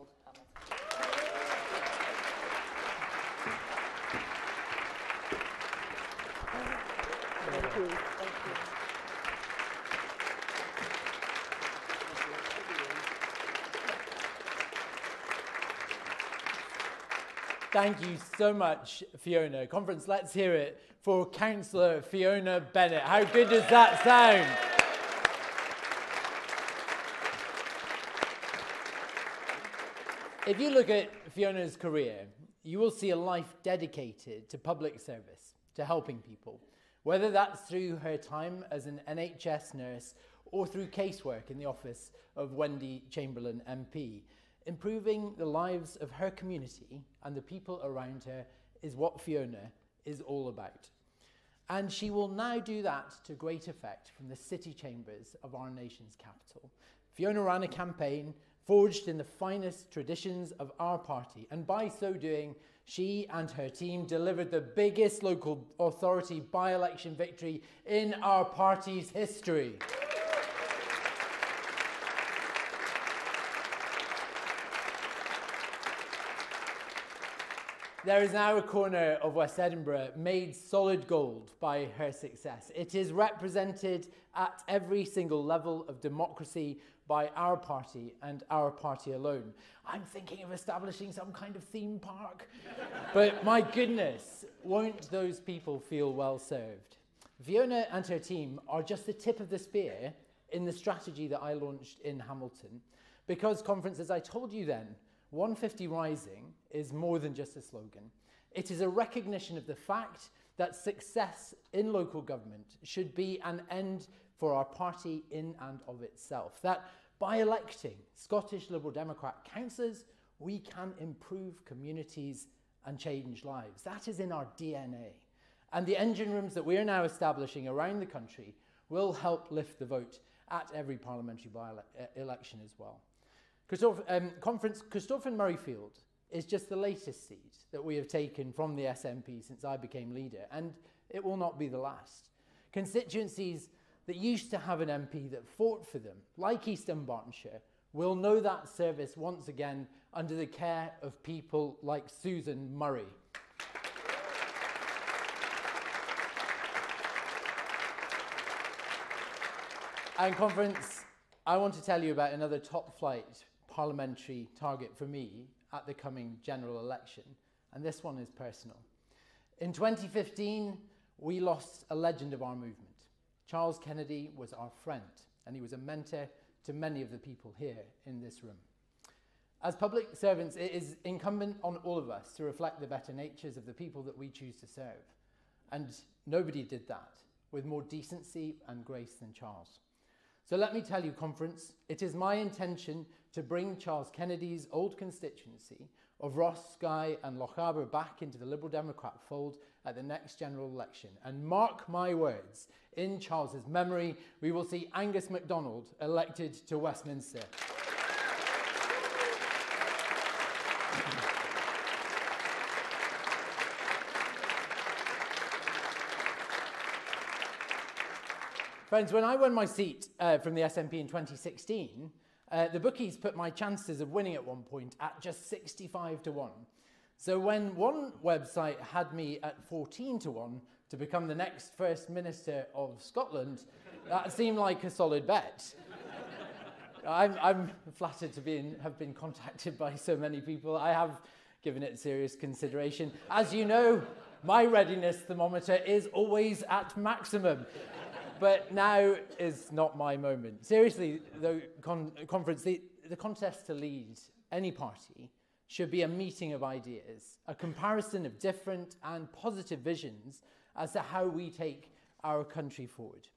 hold Thomas. Thank you. Thank you. Thank you so much, Fiona. Conference, let's hear it for Councillor Fiona Bennett. How good does that sound? If you look at Fiona's career, you will see a life dedicated to public service, to helping people, whether that's through her time as an NHS nurse or through casework in the office of Wendy Chamberlain MP. Improving the lives of her community and the people around her is what Fiona is all about. And she will now do that to great effect from the city chambers of our nation's capital. Fiona ran a campaign forged in the finest traditions of our party, and by so doing, she and her team delivered the biggest local authority by-election victory in our party's history. There is now a corner of West Edinburgh made solid gold by her success. It is represented at every single level of democracy by our party and our party alone. I'm thinking of establishing some kind of theme park. But my goodness, won't those people feel well served? Fiona and her team are just the tip of the spear in the strategy that I launched in Hamilton. Because, conference, as I told you then, 150 Rising is more than just a slogan. It is a recognition of the fact that success in local government should be an end for our party in and of itself. That by electing Scottish Liberal Democrat councillors, we can improve communities and change lives. That is in our DNA. And the engine rooms that we are now establishing around the country will help lift the vote at every parliamentary by-election as well. Conference, Christopher Murrayfield is just the latest seat that we have taken from the SNP since I became leader, and it will not be the last. Constituencies that used to have an MP that fought for them, like East Dunbartonshire, will know that service once again under the care of people like Susan Murray. And conference, I want to tell you about another top-flight parliamentary target for me at the coming general election, and this one is personal. In 2015, we lost a legend of our movement. Charles Kennedy was our friend, and he was a mentor to many of the people here in this room. As public servants, it is incumbent on all of us to reflect the better natures of the people that we choose to serve, and nobody did that with more decency and grace than Charles. So let me tell you, conference, it is my intention to bring Charles Kennedy's old constituency of Ross, Skye and Lochaber back into the Liberal Democrat fold at the next general election. And mark my words, in Charles's memory, we will see Angus MacDonald elected to Westminster. Friends, when I won my seat from the SNP in 2016, the bookies put my chances of winning at one point at just 65 to 1. So when one website had me at 14 to 1 to become the next First Minister of Scotland, that seemed like a solid bet. I'm flattered to have been contacted by so many people. I have given it serious consideration. As you know, my readiness thermometer is always at maximum. But now is not my moment. Seriously, though, conference, the contest to lead any party should be a meeting of ideas, a comparison of different and positive visions as to how we take our country forward.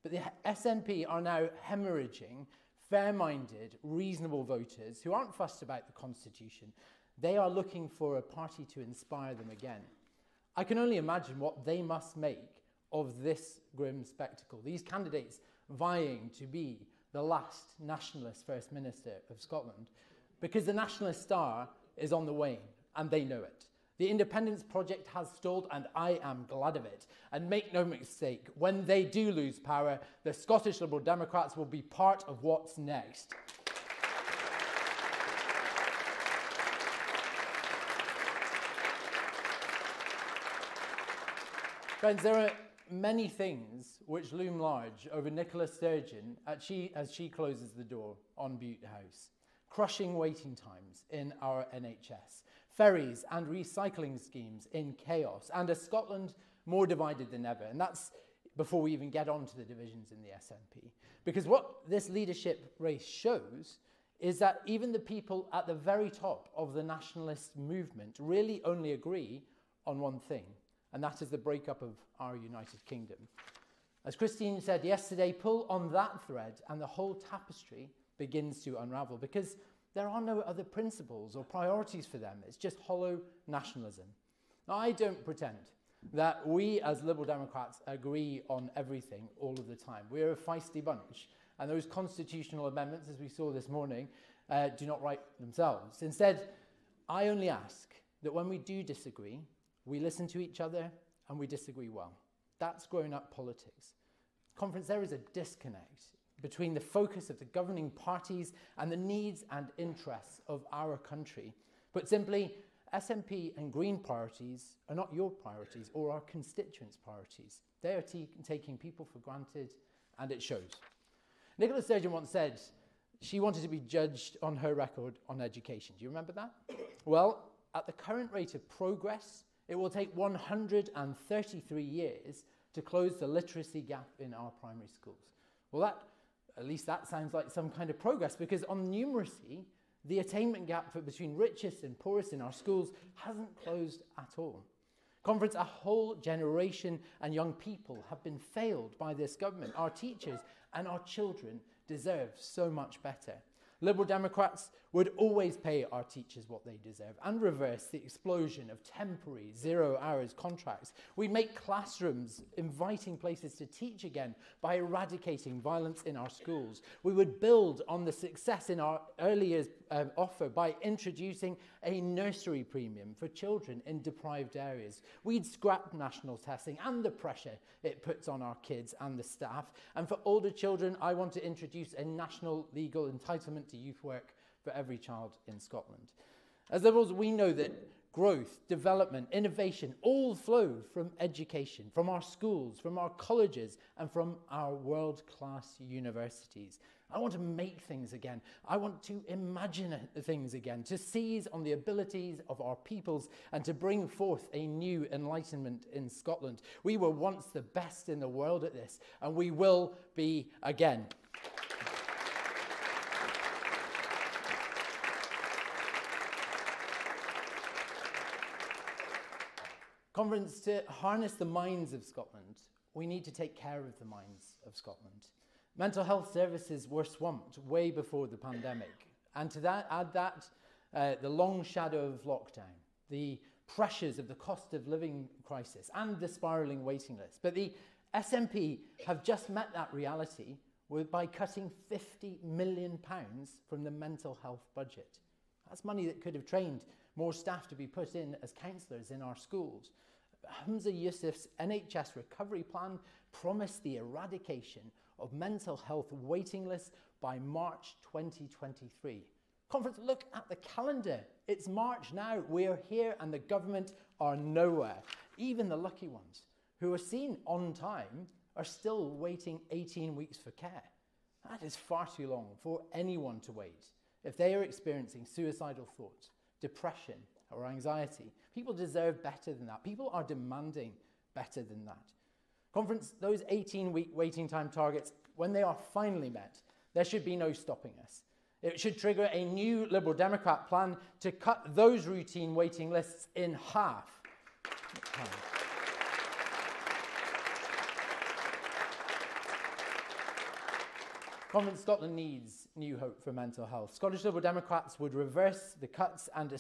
But the SNP are now hemorrhaging fair-minded, reasonable voters who aren't fussed about the Constitution. They are looking for a party to inspire them again. I can only imagine what they must make of this grim spectacle. These candidates vying to be the last nationalist First Minister of Scotland, because the nationalist star is on the wane, and they know it. The independence project has stalled, and I am glad of it. And make no mistake, when they do lose power, the Scottish Liberal Democrats will be part of what's next. Friends, there are many things which loom large over Nicola Sturgeon as she closes the door on Butte House. Crushing waiting times in our NHS, ferries and recycling schemes in chaos, and a Scotland more divided than ever. And that's before we even get on to the divisions in the SNP. Because what this leadership race shows is that even the people at the very top of the nationalist movement really only agree on one thing, and that is the breakup of our United Kingdom. As Christine said yesterday, pull on that thread and the whole tapestry begins to unravel, because there are no other principles or priorities for them. It's just hollow nationalism. Now, I don't pretend that we as Liberal Democrats agree on everything all of the time. We're a feisty bunch, and those constitutional amendments, as we saw this morning, do not write themselves. Instead, I only ask that when we do disagree, we listen to each other and we disagree well. That's grown-up politics. Conference, there is a disconnect between the focus of the governing parties and the needs and interests of our country. Put simply, SNP and Green priorities are not your priorities or our constituents' priorities. They are taking people for granted, and it shows. Nicola Sturgeon once said she wanted to be judged on her record on education. Do you remember that? Well, at the current rate of progress, it will take 133 years to close the literacy gap in our primary schools. Well, at least that sounds like some kind of progress, because on numeracy, the attainment gap between richest and poorest in our schools hasn't closed at all. Conference, a whole generation and young people have been failed by this government. Our teachers and our children deserve so much better. Liberal Democrats would always pay our teachers what they deserve and reverse the explosion of temporary 0 hours contracts. We make classrooms inviting places to teach again by eradicating violence in our schools. We would build on the success in our early years offer by introducing a nursery premium for children in deprived areas. We'd scrap national testing and the pressure it puts on our kids and the staff. And for older children, I want to introduce a national legal entitlement to youth work for every child in Scotland. As Liberals, we know that growth, development, innovation all flow from education, from our schools, from our colleges, and from our world-class universities. I want to make things again. I want to imagine things again, to seize on the abilities of our peoples and to bring forth a new enlightenment in Scotland. We were once the best in the world at this, and we will be again. Conference, to harness the minds of Scotland, we need to take care of the minds of Scotland. Mental health services were swamped way before the pandemic. And to that, add that the long shadow of lockdown, the pressures of the cost of living crisis and the spiralling waiting list. But the SNP have just met that reality by cutting £50 million from the mental health budget. That's money that could have trained more staff to be put in as counsellors in our schools. Hamza Yousaf's NHS recovery plan promised the eradication of mental health waiting lists by March 2023. Conference, look at the calendar. It's March now. We're here and the government are nowhere. Even the lucky ones who are seen on time are still waiting 18 weeks for care. That is far too long for anyone to wait if they are experiencing suicidal thoughts, depression, or anxiety. People deserve better than that. People are demanding better than that. Conference, those 18-week waiting time targets, when they are finally met, there should be no stopping us. It should trigger a new Liberal Democrat plan to cut those routine waiting lists in half. Conference, Scotland needs new hope for mental health. Scottish Liberal Democrats would reverse the cuts and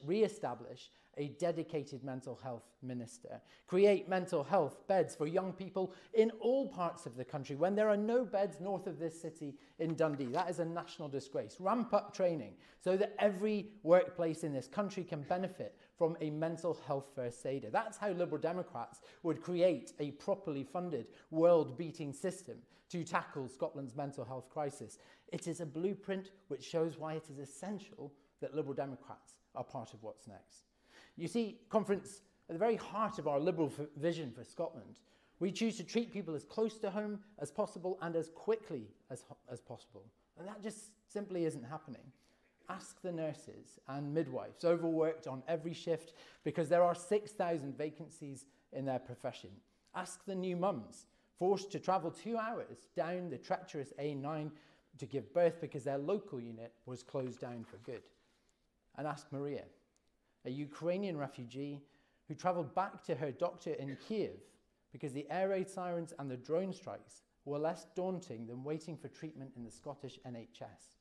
re-establish a dedicated mental health minister. Create mental health beds for young people in all parts of the country when there are no beds north of this city in Dundee. That is a national disgrace. Ramp up training so that every workplace in this country can benefit from a mental health first aider. That's how Liberal Democrats would create a properly funded, world-beating system to tackle Scotland's mental health crisis. It is a blueprint which shows why it is essential that Liberal Democrats are part of what's next. You see, Conference, at the very heart of our liberal vision for Scotland. We choose to treat people as close to home as possible and as quickly as possible. And that just simply isn't happening. Ask the nurses and midwives, overworked on every shift because there are 6,000 vacancies in their profession. Ask the new mums, forced to travel 2 hours down the treacherous A9 to give birth because their local unit was closed down for good. And ask Maria, a Ukrainian refugee who travelled back to her doctor in Kiev because the air raid sirens and the drone strikes were less daunting than waiting for treatment in the Scottish NHS.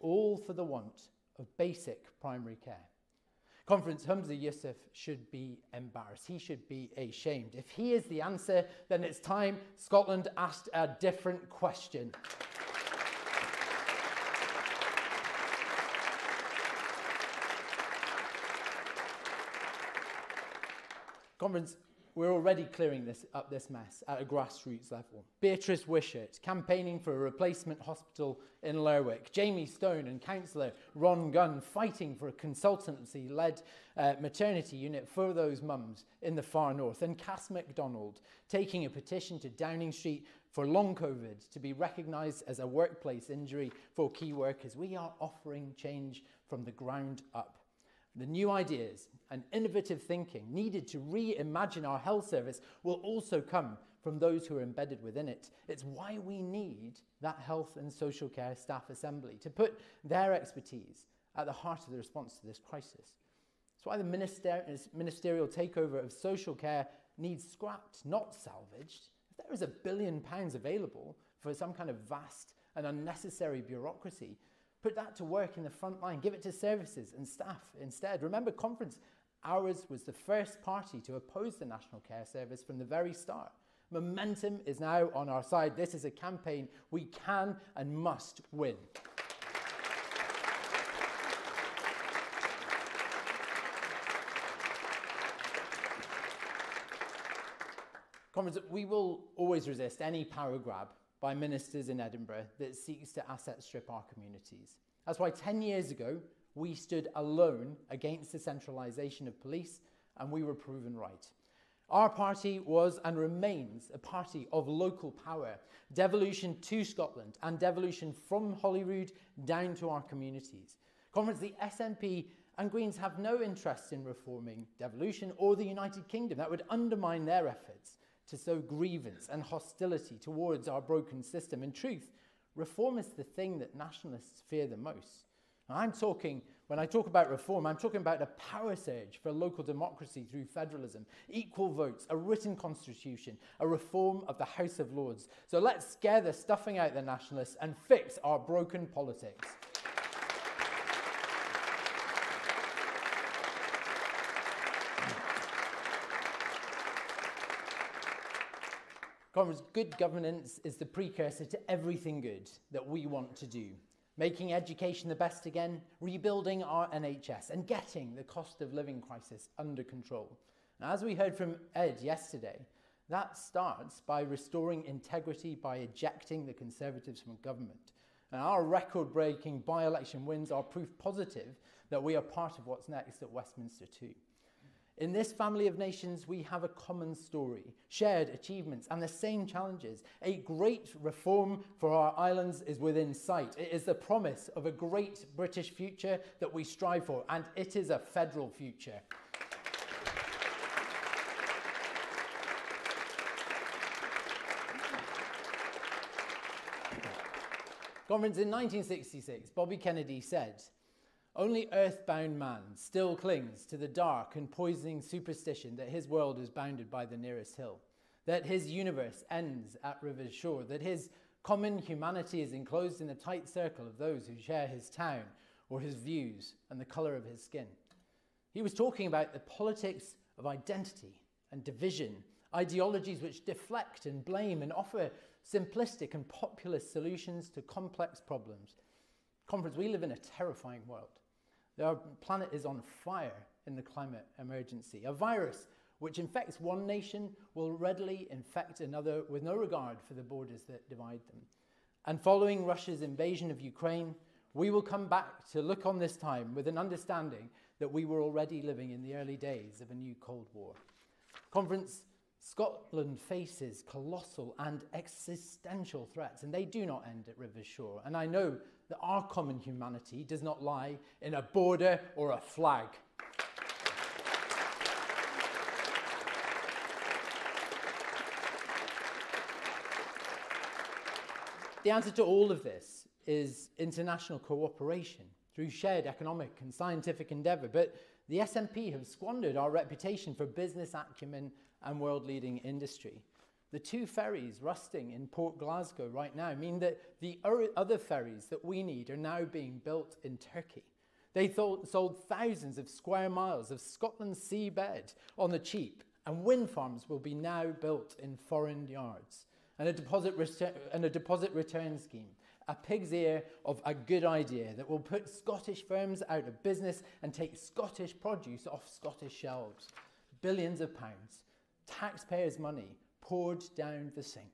All for the want of basic primary care. Conference Humza Yousaf should be embarrassed. He should be ashamed. If he is the answer, then it's time Scotland asked a different question. Conference, we're already clearing this mess at a grassroots level. Beatrice Wishart campaigning for a replacement hospital in Lerwick. Jamie Stone and councillor Ron Gunn fighting for a consultancy-led maternity unit for those mums in the far north. And Cass MacDonald taking a petition to Downing Street for long COVID to be recognised as a workplace injury for key workers. We are offering change from the ground up. The new ideas and innovative thinking needed to reimagine our health service will also come from those who are embedded within it. It's why we need that Health and Social Care Staff Assembly to put their expertise at the heart of the response to this crisis. It's why the ministerial takeover of social care needs scrapped, not salvaged. If there is £1 billion available for some kind of vast and unnecessary bureaucracy, put that to work in the front line. Give it to services and staff instead. Remember, Conference, ours was the first party to oppose the National Care Service from the very start. Momentum is now on our side. This is a campaign we can and must win. Conference, we will always resist any power grab by ministers in Edinburgh that seeks to asset strip our communities. That's why 10 years ago, we stood alone against the centralisation of police, and we were proven right. Our party was and remains a party of local power, devolution to Scotland and devolution from Holyrood down to our communities. Conference, the SNP and Greens have no interest in reforming devolution or the United Kingdom. That would undermine their efforts to sow grievance and hostility towards our broken system. In truth, reform is the thing that nationalists fear the most. Now, when I talk about reform, I'm talking about a power surge for local democracy through federalism, equal votes, a written constitution, a reform of the House of Lords. So let's scare the stuffing out the nationalists and fix our broken politics. Conference, good governance is the precursor to everything good that we want to do. Making education the best again, rebuilding our NHS, and getting the cost of living crisis under control. Now, as we heard from Ed yesterday, that starts by restoring integrity by ejecting the Conservatives from government. And our record-breaking by-election wins are proof positive that we are part of what's next at Westminster too. In this family of nations, we have a common story, shared achievements, and the same challenges. A great reform for our islands is within sight. It is the promise of a great British future that we strive for, and it is a federal future. Conference, in 1966, Bobby Kennedy said, "Only earthbound man still clings to the dark and poisoning superstition that his world is bounded by the nearest hill, that his universe ends at river's shore, that his common humanity is enclosed in the tight circle of those who share his town or his views and the colour of his skin." He was talking about the politics of identity and division, ideologies which deflect and blame and offer simplistic and populist solutions to complex problems. Conference, we live in a terrifying world. Our planet is on fire in the climate emergency. A virus which infects one nation will readily infect another with no regard for the borders that divide them. And following Russia's invasion of Ukraine, we will come back to look on this time with an understanding that we were already living in the early days of a new Cold War. Conference, Scotland faces colossal and existential threats, and they do not end at River's shore. And I know that our common humanity does not lie in a border or a flag. The answer to all of this is international cooperation through shared economic and scientific endeavour. But the SNP have squandered our reputation for business acumen and world-leading industry. The 2 ferries rusting in Port Glasgow right now mean that the other ferries that we need are now being built in Turkey. They sold thousands of square miles of Scotland's seabed on the cheap, and wind farms will be now built in foreign yards. And a deposit return scheme, a pig's ear of a good idea that will put Scottish firms out of business and take Scottish produce off Scottish shelves. Billions of pounds, taxpayers' money poured down the sink.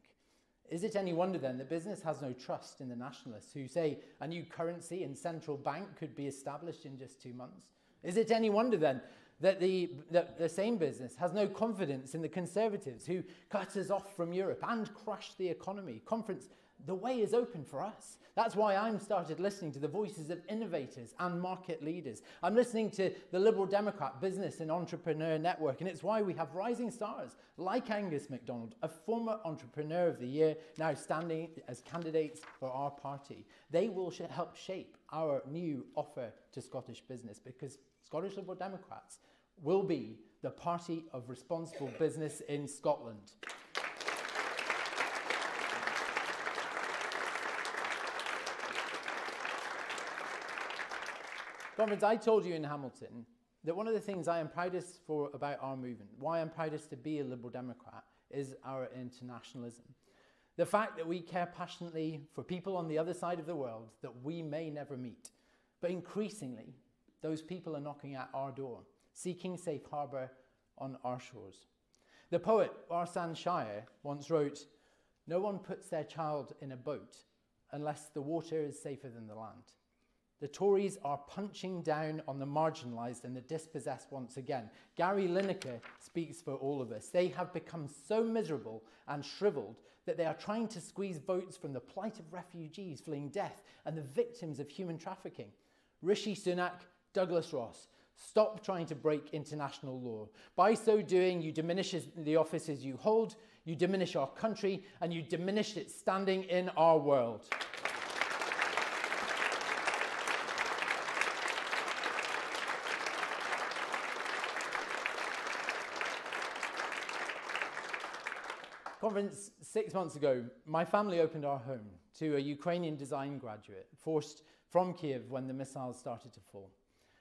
Is it any wonder then that business has no trust in the nationalists who say a new currency and central bank could be established in just 2 months? Is it any wonder then that the same business has no confidence in the Conservatives who cut us off from Europe and crushed the economy? Conference, the way is open for us. That's why I'm started listening to the voices of innovators and market leaders. I'm listening to the Liberal Democrat Business and Entrepreneur Network, and it's why we have rising stars like Angus MacDonald, a former Entrepreneur of the Year, now standing as candidates for our party. They will help shape our new offer to Scottish business, because Scottish Liberal Democrats will be the party of responsible business in Scotland. Conference, I told you in Hamilton that one of the things I am proudest for about our movement, why I'm proudest to be a Liberal Democrat, is our internationalism. The fact that we care passionately for people on the other side of the world that we may never meet. But increasingly, those people are knocking at our door, seeking safe harbour on our shores. The poet Arsan Shire once wrote, "No one puts their child in a boat unless the water is safer than the land." The Tories are punching down on the marginalised and the dispossessed once again. Gary Lineker speaks for all of us. They have become so miserable and shrivelled that they are trying to squeeze votes from the plight of refugees fleeing death and the victims of human trafficking. Rishi Sunak, Douglas Ross, stop trying to break international law. By so doing, you diminish the offices you hold, you diminish our country, and you diminish its standing in our world. Conference, 6 months ago, my family opened our home to a Ukrainian design graduate forced from Kiev when the missiles started to fall.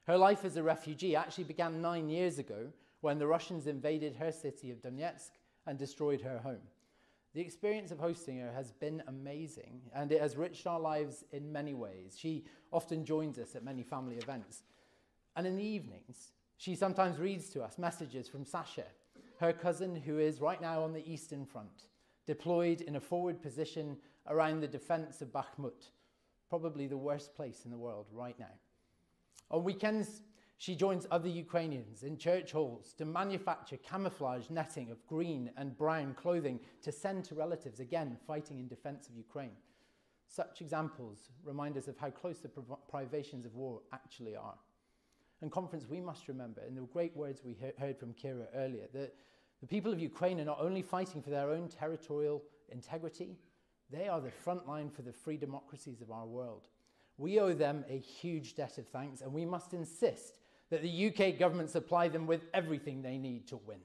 Her life as a refugee actually began 9 years ago when the Russians invaded her city of Donetsk and destroyed her home. The experience of hosting her has been amazing, and it has enriched our lives in many ways. She often joins us at many family events. And in the evenings, she sometimes reads to us messages from Sasha, her cousin who is right now on the Eastern Front, deployed in a forward position around the defence of Bakhmut, probably the worst place in the world right now. On weekends, she joins other Ukrainians in church halls to manufacture camouflage netting of green and brown clothing to send to relatives, again, fighting in defence of Ukraine. Such examples remind us of how close the privations of war actually are. And Conference, we must remember, in the great words we heard from Kira earlier, that the people of Ukraine are not only fighting for their own territorial integrity, they are the front line for the free democracies of our world. We owe them a huge debt of thanks, and we must insist that the UK government supply them with everything they need to win.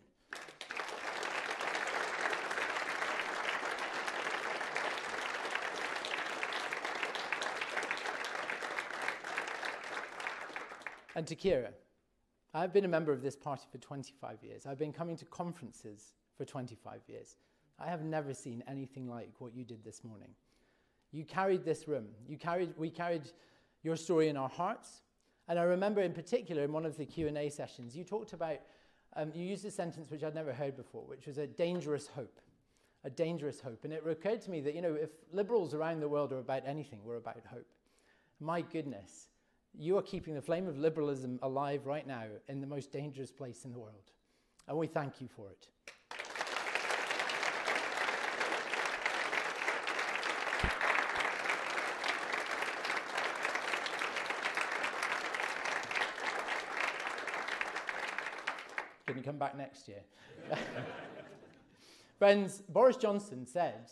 And to Kira, I've been a member of this party for 25 years. I've been coming to conferences for 25 years. I have never seen anything like what you did this morning. You carried this room. We carried your story in our hearts. And I remember in particular in one of the Q&A sessions, you talked about, you used a sentence which I'd never heard before, which was a dangerous hope. A dangerous hope. And it occurred to me that, if liberals around the world are about anything, we're about hope. My goodness, you are keeping the flame of liberalism alive right now in the most dangerous place in the world. And we thank you for it. Can you come back next year? Friends, Boris Johnson said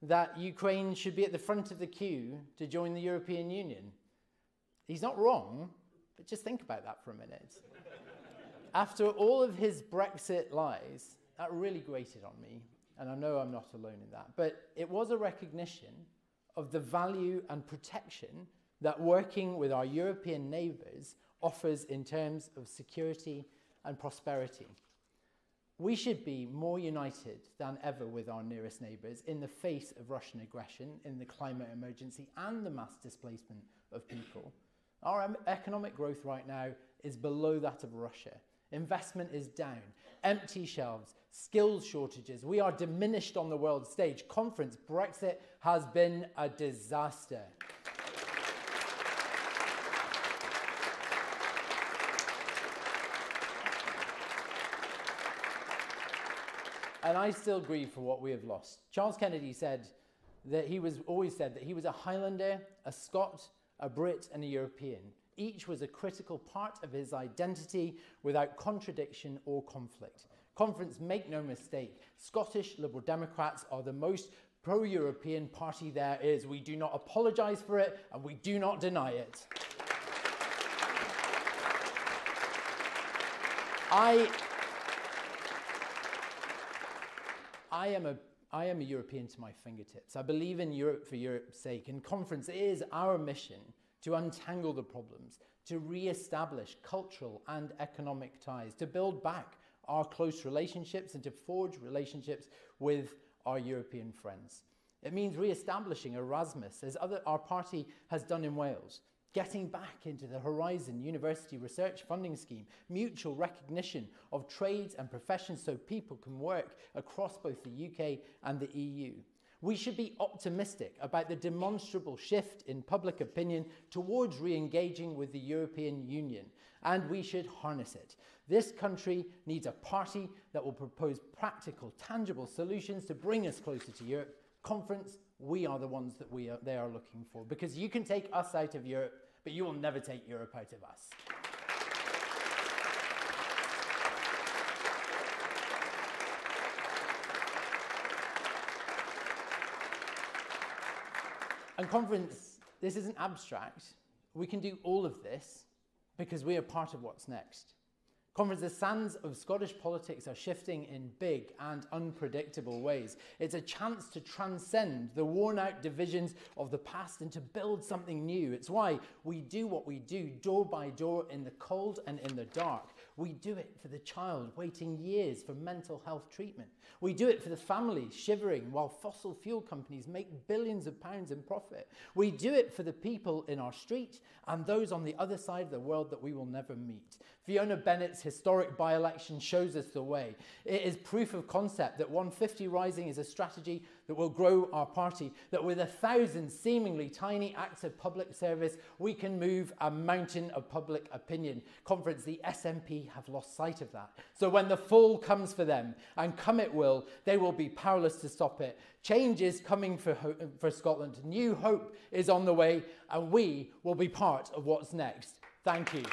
that Ukraine should be at the front of the queue to join the European Union. He's not wrong, but just think about that for a minute. After all of his Brexit lies, that really grated on me, and I know I'm not alone in that, but it was a recognition of the value and protection that working with our European neighbours offers in terms of security and prosperity. We should be more united than ever with our nearest neighbours in the face of Russian aggression, in the climate emergency and the mass displacement of people. Our economic growth right now is below that of Russia. Investment is down, empty shelves, skills shortages. We are diminished on the world stage. Conference Brexit has been a disaster. And I still grieve for what we have lost. Charles Kennedy said that always said that he was a Highlander, a Scot, a Brit, and a European. Each was a critical part of his identity without contradiction or conflict. Conference, make no mistake, Scottish Liberal Democrats are the most pro-European party there is. We do not apologise for it, and we do not deny it. I am a European to my fingertips. I believe in Europe for Europe's sake, and Conference is our mission to untangle the problems, to re-establish cultural and economic ties, to build back our close relationships and to forge relationships with our European friends. It means re-establishing Erasmus, as our party has done in Wales, getting back into the Horizon University Research Funding Scheme, mutual recognition of trades and professions so people can work across both the UK and the EU. We should be optimistic about the demonstrable shift in public opinion towards re-engaging with the European Union, and we should harness it. This country needs a party that will propose practical, tangible solutions to bring us closer to Europe. Conference, we are the ones that they are looking for, because you can take us out of Europe, but you will never take Europe out of us. And Conference, this isn't abstract. We can do all of this because we are part of what's next. Conference, the sands of Scottish politics are shifting in big and unpredictable ways. It's a chance to transcend the worn-out divisions of the past and to build something new. It's why we do what we do, door by door, in the cold and in the dark. We do it for the child waiting years for mental health treatment. We do it for the family shivering while fossil fuel companies make billions of pounds in profit. We do it for the people in our street and those on the other side of the world that we will never meet. Fiona Bennett's historic by-election shows us the way. It is proof of concept that 150 Rising is a strategy that will grow our party, that with 1,000 seemingly tiny acts of public service, we can move a mountain of public opinion. Conference, the SNP have lost sight of that. So when the fall comes for them, and come it will, they will be powerless to stop it. Change is coming for Scotland. New hope is on the way, and we will be part of what's next. Thank you.